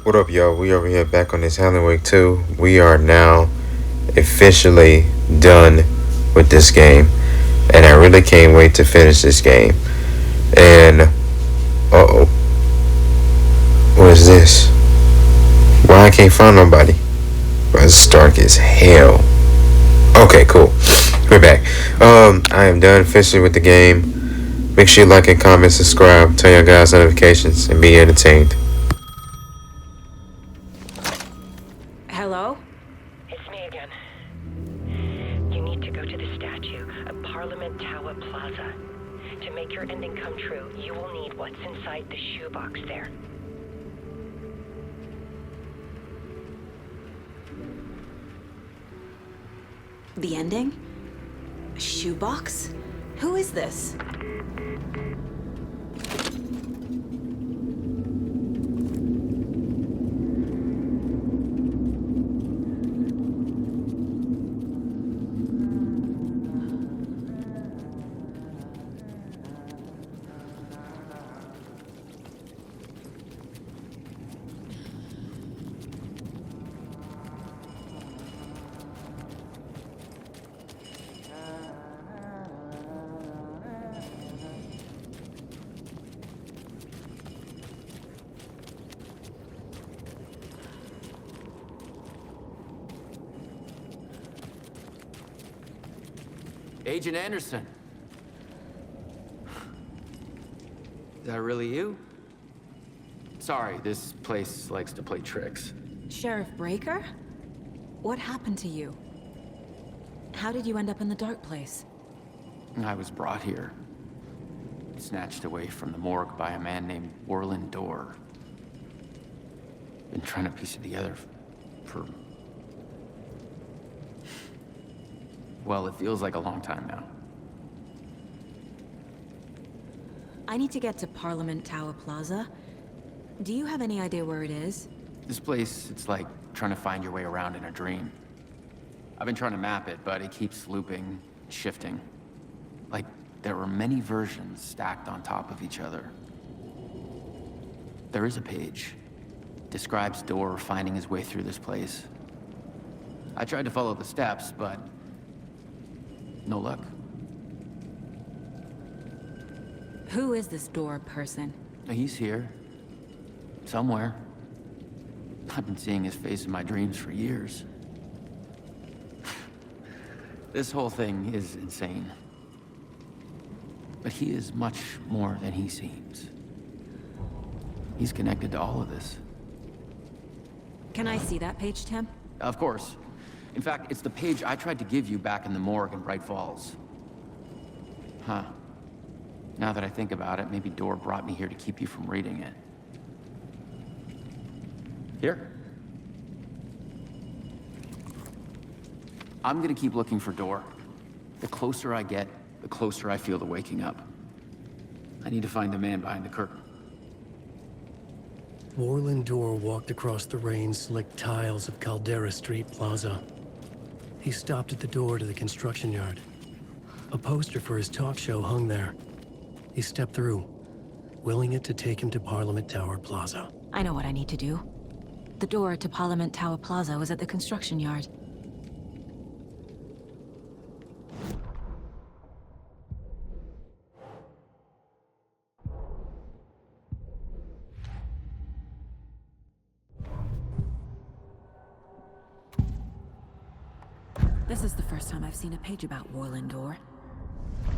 What up, y'all? We over here back on this Halloween Week 2. We are now officially done with this game. And I really can't wait to finish this game. And, uh-oh. What is this? Why I can't find nobody? Well, it's dark as hell. Okay, cool. We're back. I am done officially with the game. Make sure you like and comment, subscribe, turn your guys' notifications, and be entertained. Hello? It's me again. You need to go to the statue at Parliament Tower Plaza. To make your ending come true, you will need what's inside the shoebox there. The ending? A shoebox? Who is this? Agent Anderson. Is that really you? Sorry, this place likes to play tricks. Sheriff Breaker? What happened to you? How did you end up in the dark place? I was brought here. Snatched away from the morgue by a man named Warland Dorr. Been trying to piece it together for... Well, it feels like a long time now. I need to get to Parliament Tower Plaza. Do you have any idea where it is? This place, it's like trying to find your way around in a dream. I've been trying to map it, but it keeps looping, shifting. Like there were many versions stacked on top of each other. There is a page. Describes Dorr finding his way through this place. I tried to follow the steps, but no luck. Who is this Dorr person? He's here. Somewhere. I've been seeing his face in my dreams for years. This whole thing is insane. But he is much more than he seems. He's connected to all of this. Can I see that page, Tim? Of course. In fact, it's the page I tried to give you back in the morgue in Bright Falls. Huh. Now that I think about it, maybe Dorr brought me here to keep you from reading it. Here. I'm gonna keep looking for Dorr. The closer I get, the closer I feel to waking up. I need to find the man behind the curtain. Warland Dorr walked across the rain-slicked tiles of Caldera Street Plaza. He stopped at the door to the construction yard. A poster for his talk show hung there. He stepped through, willing it to take him to Parliament Tower Plaza. I know what I need to do. The door to Parliament Tower Plaza was at the construction yard. This is the first time I've seen a page about Warland Dorr.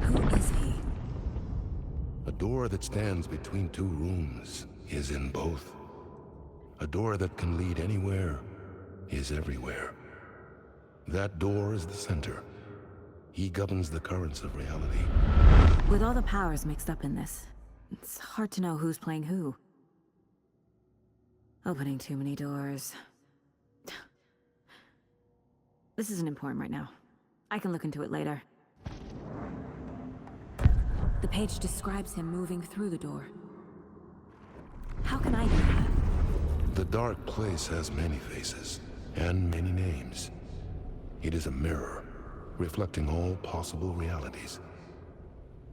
Who is he? A door that stands between two rooms is in both. A door that can lead anywhere is everywhere. That door is the center. He governs the currents of reality. With all the powers mixed up in this, it's hard to know who's playing who. Opening too many doors. This isn't important right now. I can look into it later. The page describes him moving through the door. How can I do that? The dark place has many faces and many names. It is a mirror, reflecting all possible realities.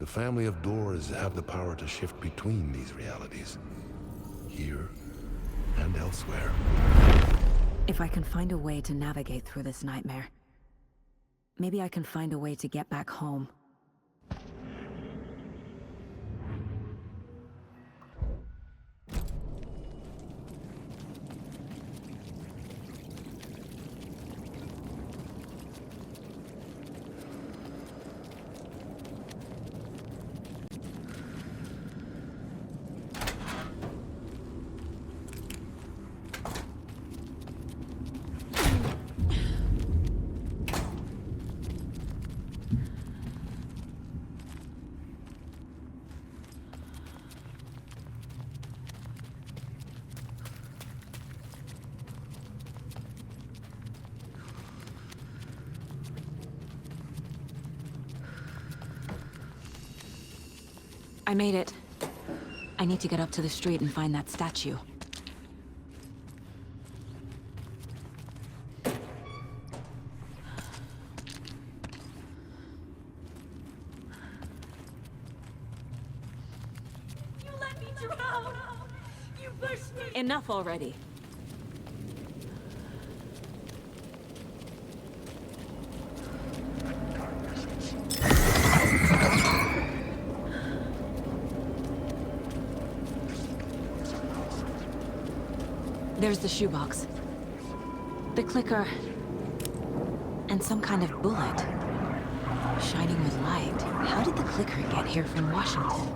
The family of Doors have the power to shift between these realities, here and elsewhere. If I can find a way to navigate through this nightmare, maybe I can find a way to get back home. I made it. I need to get up to the street and find that statue. You let me drown! You pushed me! Enough already. There's the shoebox. The clicker. And some kind of bullet. Shining with light. How did the clicker get here from Washington?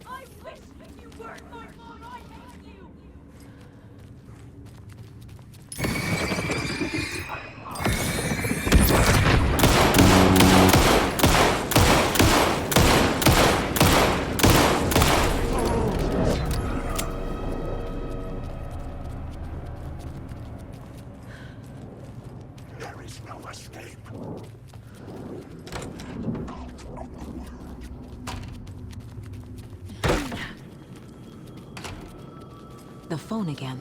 I wish you weren't my mom! I hate you! There is no escape. The phone again.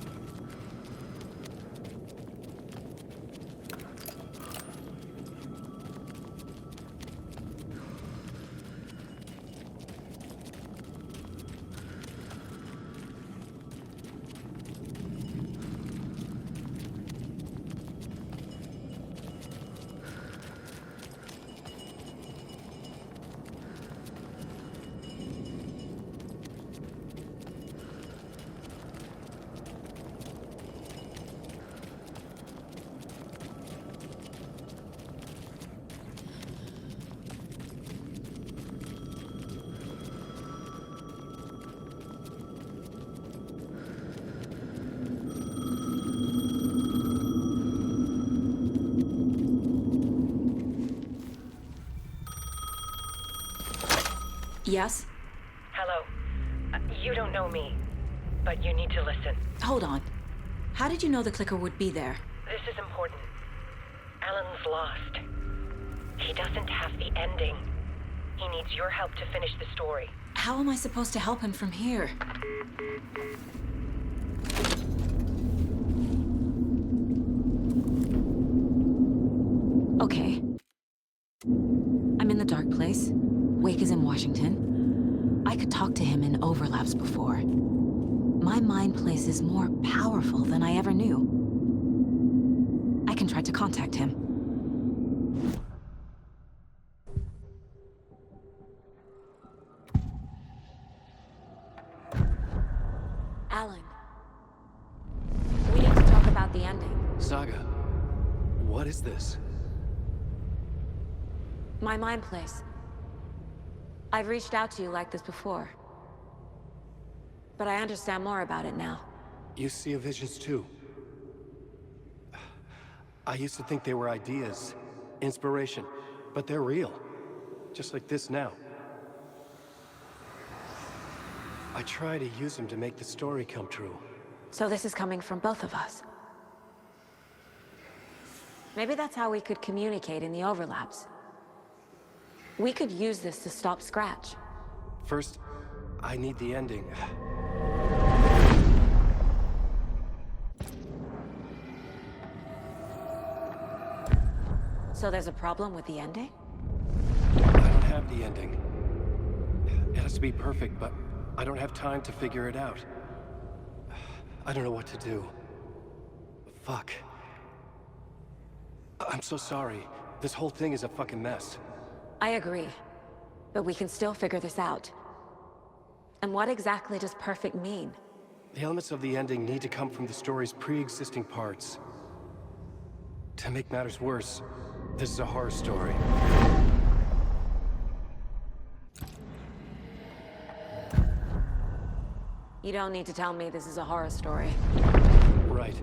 Yes? Hello. You don't know me, but you need to listen. Hold on. How did you know the clicker would be there? This is important. Alan's lost. He doesn't have the ending. He needs your help to finish the story. How am I supposed to help him from here? Okay. Wake is in Washington. I could talk to him in overlaps before. My mind place is more powerful than I ever knew. I can try to contact him. Alan. We need to talk about the ending. Saga, what is this? My mind place. I've reached out to you like this before. But I understand more about it now. You see visions too. I used to think they were ideas, inspiration, but they're real. Just like this now. I try to use them to make the story come true. So this is coming from both of us. Maybe that's how we could communicate in the overlaps. We could use this to stop Scratch. First, I need the ending. So there's a problem with the ending? I don't have the ending. It has to be perfect, but I don't have time to figure it out. I don't know what to do. Fuck. I'm so sorry. This whole thing is a fucking mess. I agree. But we can still figure this out. And what exactly does perfect mean? The elements of the ending need to come from the story's pre-existing parts. To make matters worse, this is a horror story. You don't need to tell me this is a horror story. Right.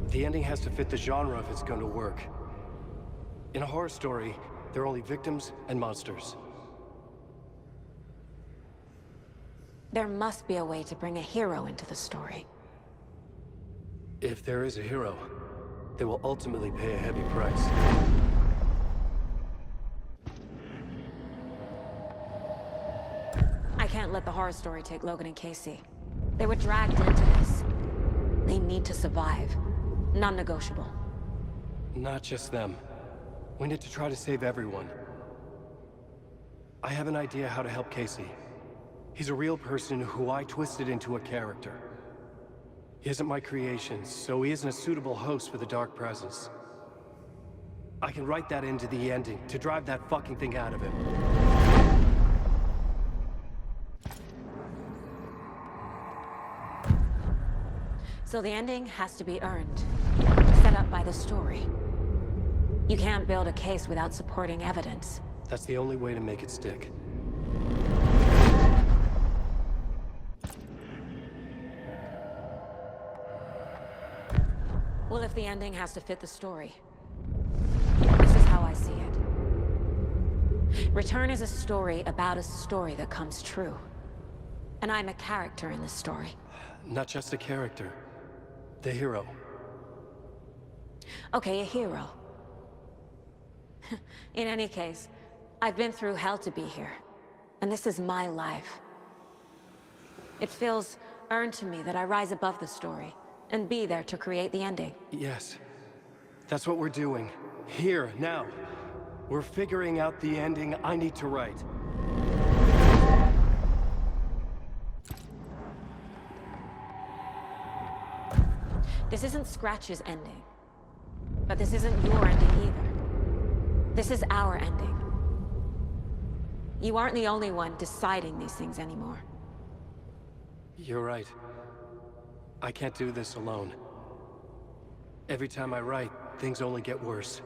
The ending has to fit the genre if it's going to work. In a horror story, there are only victims and monsters. There must be a way to bring a hero into the story. If there is a hero, they will ultimately pay a heavy price. I can't let the horror story take Logan and Casey. They were dragged into this. They need to survive. Non-negotiable. Not just them. We need to try to save everyone. I have an idea how to help Casey. He's a real person who I twisted into a character. He isn't my creation, so he isn't a suitable host for the Dark Presence. I can write that into the ending to drive that fucking thing out of him. So the ending has to be earned. Set up by the story. You can't build a case without supporting evidence. That's the only way to make it stick. Well, if the ending has to fit the story, this is how I see it. Return is a story about a story that comes true. And I'm a character in this story. Not just a character. The hero. Okay, a hero. In any case, I've been through hell to be here. And this is my life. It feels earned to me that I rise above the story and be there to create the ending. Yes. That's what we're doing. Here, now. We're figuring out the ending I need to write. This isn't Scratch's ending. But this isn't your ending either. This is our ending. You aren't the only one deciding these things anymore. You're right. I can't do this alone. Every time I write, things only get worse.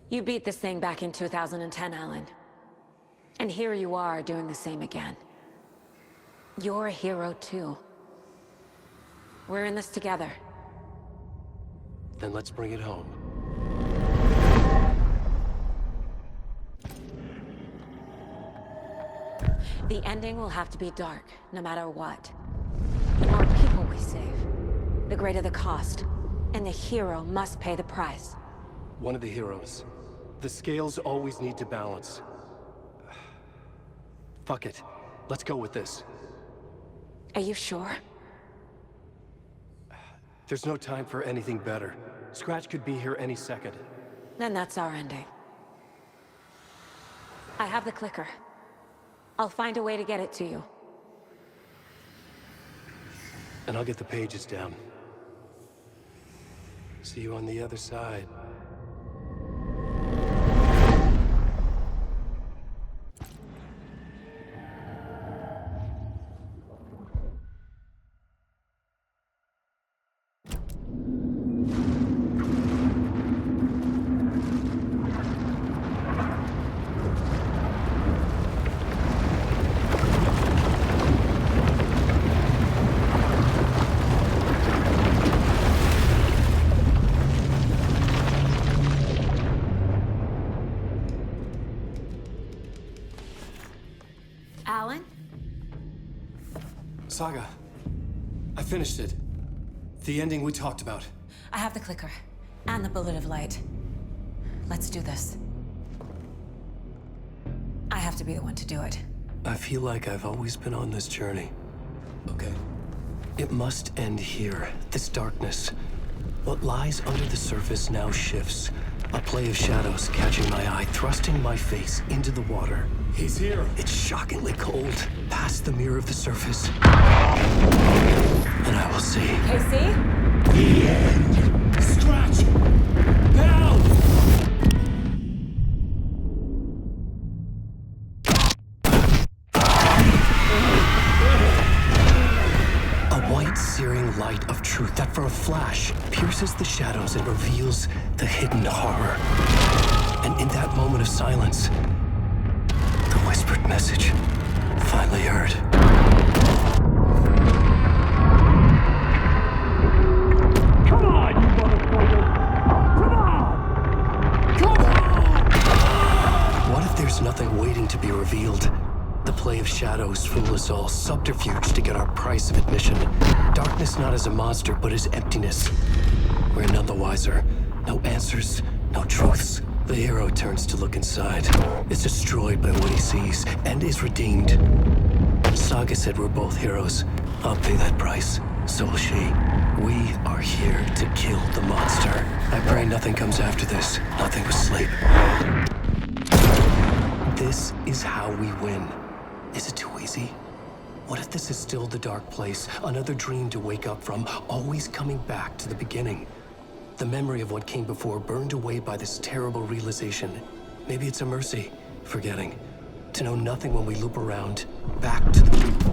You beat this thing back in 2010, Alan. And here you are doing the same again. You're a hero too. We're in this together. Then let's bring it home. The ending will have to be dark, no matter what. The more people we save, the greater the cost. And the hero must pay the price. One of the heroes. The scales always need to balance. Fuck it. Let's go with this. Are you sure? There's no time for anything better. Scratch could be here any second. Then that's our ending. I have the clicker. I'll find a way to get it to you. And I'll get the pages down. See you on the other side. Alan? Saga, I finished it. The ending we talked about. I have the clicker. And the bullet of light. Let's do this. I have to be the one to do it. I feel like I've always been on this journey. Okay. It must end here, this darkness. What lies under the surface now shifts. A play of shadows catching my eye, thrusting my face into the water. He's here. It's shockingly cold, past the mirror of the surface. And I will see. KC? The end. Scratch. Now. A white, searing light of truth that for a flash pierces the shadows and reveals the hidden horror. And in that moment of silence, the whispered message finally heard. Come on, you motherfucker. Come on. Come on. What if there's nothing waiting to be revealed? The play of shadows fool us all, subterfuge to get our price of admission. Darkness not as a monster, but as emptiness. We're none the wiser. No answers, no truths. The hero turns to look inside, is destroyed by what he sees, and is redeemed. Saga said we're both heroes. I'll pay that price. So will she. We are here to kill the monster. I pray nothing comes after this. Nothing but sleep. This is how we win. Is it too easy? What if this is still the dark place? Another dream to wake up from, always coming back to the beginning. The memory of what came before burned away by this terrible realization. Maybe it's a mercy, forgetting. To know nothing when we loop around, back to the...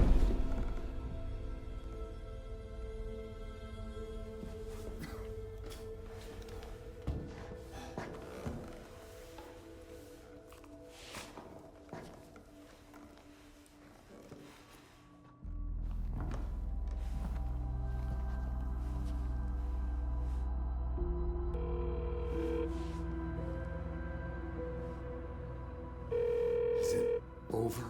Is it over?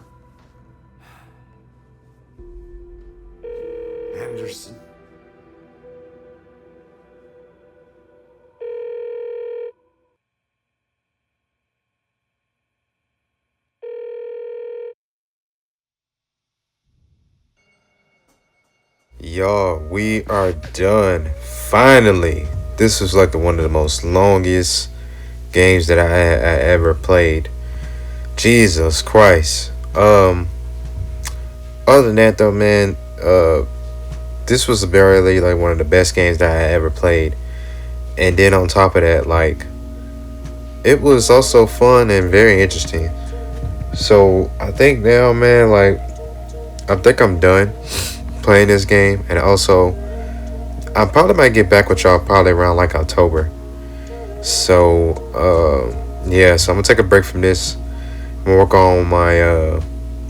Anderson. Y'all, we are done. Finally. This was like one of the most longest games that I ever played. Jesus Christ. Other than that though, man, this was barely like one of the best games that I ever played. And then on top of that, like, it was also fun and very interesting. So I think now, man, like, I think I'm done playing this game. And also, I probably might get back with y'all probably around like October. So yeah, so I'm gonna take a break from this. I'm gonna work on my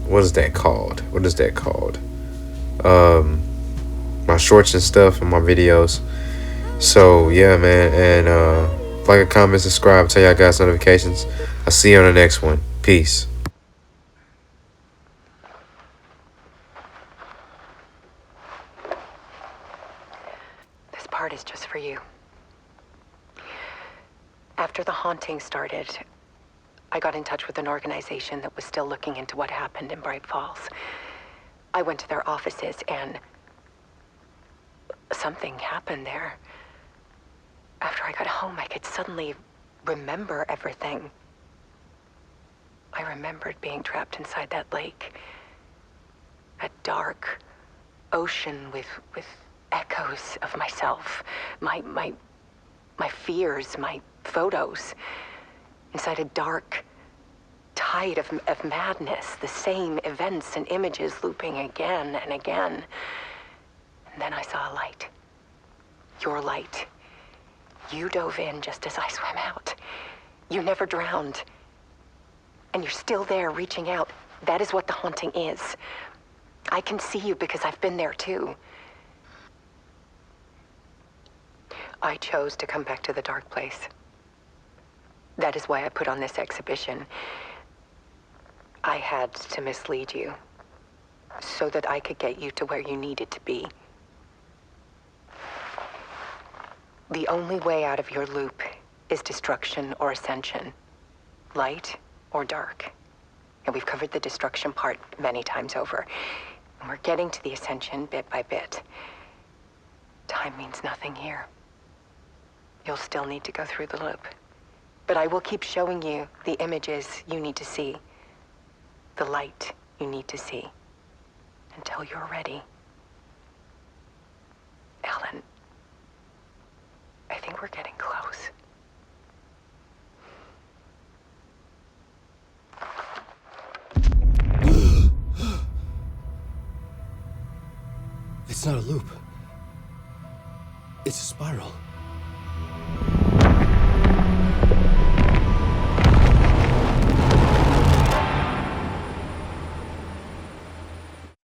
what is that called? My shorts and stuff and my videos. So yeah, man, and like, comment, subscribe, tell y'all guys notifications. I'll see you on the next one. Peace. This part is just for you. After the haunting started, I got in touch with an organization that was still looking into what happened in Bright Falls. I went to their offices and something happened there. After I got home, I could suddenly remember everything. I remembered being trapped inside that lake. A dark ocean with echoes of myself. My fears, my photos. Inside a dark tide of madness. The same events and images looping again and again. And then I saw a light. Your light. You dove in just as I swam out. You never drowned. And you're still there reaching out. That is what the haunting is. I can see you because I've been there too. I chose to come back to the dark place. That is why I put on this exhibition. I had to mislead you so that I could get you to where you needed to be. The only way out of your loop is destruction or ascension, light or dark. And we've covered the destruction part many times over. And we're getting to the ascension bit by bit. Time means nothing here. You'll still need to go through the loop. But I will keep showing you the images you need to see, the light you need to see, until you're ready. Ellen, I think we're getting close. It's not a loop. It's a spiral.